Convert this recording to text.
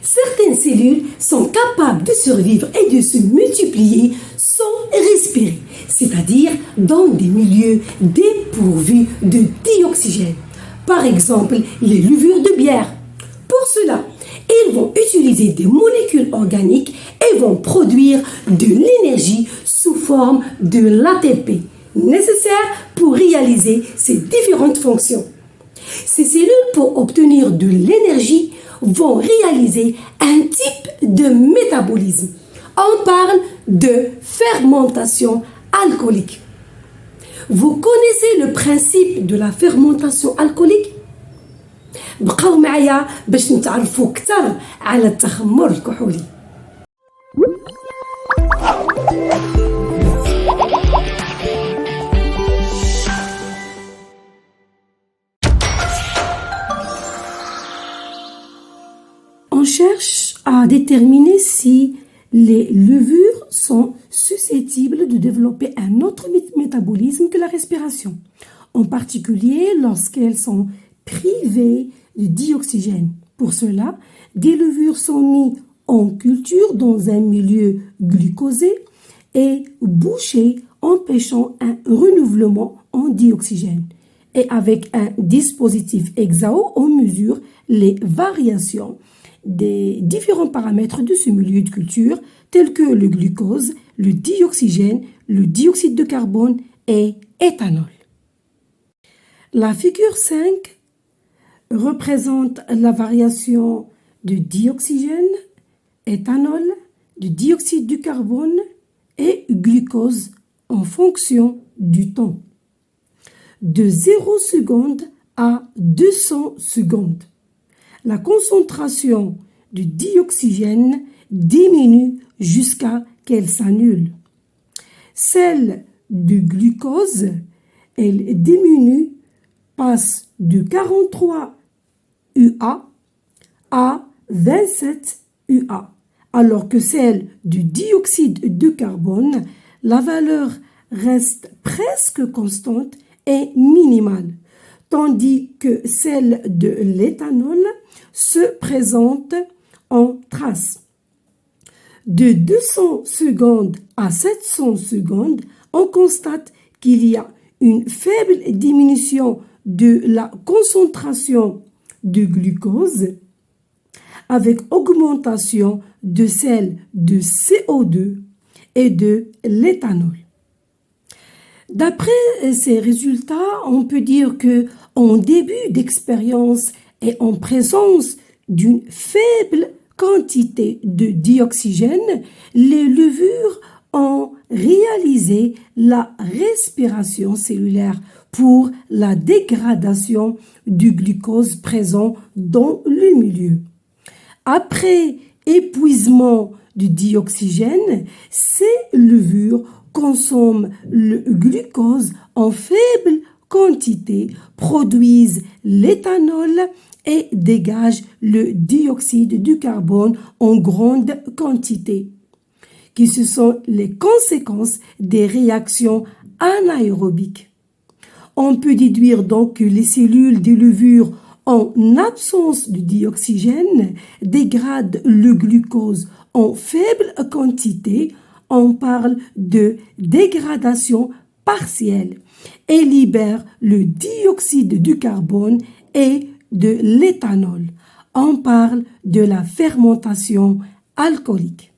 Certaines cellules sont capables de survivre et de se multiplier sans respirer, c'est-à-dire dans des milieux dépourvus de dioxygène. Par exemple, les levures de bière. Pour cela, ils vont utiliser des molécules organiques et vont produire de l'énergie sous forme de l'ATP, nécessaire pour réaliser ces différentes fonctions. Ces cellules, pour obtenir de l'énergie, vont réaliser un type de métabolisme. On parle de fermentation alcoolique. Vous connaissez le principe de la fermentation alcoolique؟ بقاو معايا باش نتعرفوا أكثر على التخمر الكحولي. On cherche à déterminer si les levures sont susceptibles de développer un autre métabolisme que la respiration, en particulier lorsqu'elles sont privées de dioxygène. Pour cela, des levures sont mises en culture dans un milieu glucosé et bouchées, empêchant un renouvellement en dioxygène. Et avec un dispositif EXAO, on mesure les variations des différents paramètres de ce milieu de culture, tels que le glucose, le dioxygène, le dioxyde de carbone et éthanol. La figure 5 représente la variation de dioxygène, éthanol, de dioxyde de carbone et glucose en fonction du temps. De 0 seconde à 200 secondes. La concentration de dioxygène diminue jusqu'à qu'elle s'annule. Celle de glucose, elle diminue, passe de 43 UA à 27 UA, alors que celle du dioxyde de carbone, la valeur reste presque constante et minimale, tandis que celle de l'éthanol se présente en trace. De 200 secondes à 700 secondes, on constate qu'il y a une faible diminution de la concentration de glucose avec augmentation de celle de CO2 et de l'éthanol. D'après ces résultats, on peut dire que en début d'expérience et en présence d'une faible quantité de dioxygène, les levures ont réalisé la respiration cellulaire pour la dégradation du glucose présent dans le milieu. Après épuisement du dioxygène, ces levures consomment le glucose en faible quantité, produisent l'éthanol et dégagent le dioxyde de carbone en grande quantité, qui ce sont les conséquences des réactions anaérobiques. On peut déduire donc que les cellules des levures en absence de dioxygène dégradent le glucose en faible quantité. On parle de dégradation partielle et libère le dioxyde de carbone et de l'éthanol. On parle de la fermentation alcoolique.